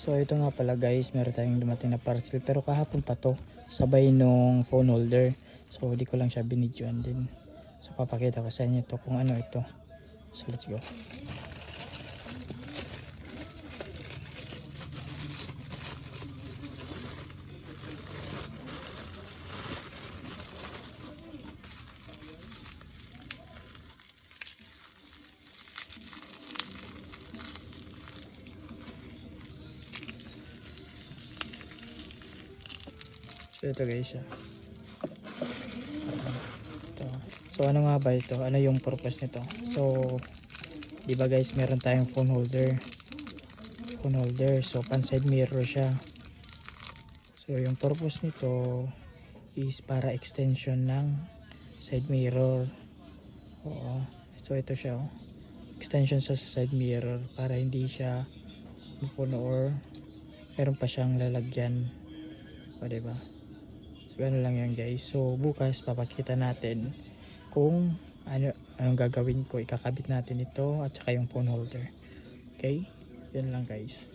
So ito nga pala guys, meron tayong dumating na parcel pero kahapon pa to, sabay nung phone holder. So di ko lang siya binidyoan din. So papakita ko sa inyo to kung ano ito. So let's go. So ito guys siya. Ito. So ano nga ba ito? Ano yung purpose nito? So di ba guys, meron tayong phone holder. Phone holder. So pan side mirror siya. So yung purpose nito is para extension ng side mirror. Oo. So ito siya oh. Extension siya sa side mirror para hindi siya mapuno or meron pa siyang lalagyan. O diba? So ano lang yan guys. So bukas papakita natin kung anong gagawin ko. Ikakabit natin ito at saka yung phone holder. Okay? Yan lang guys.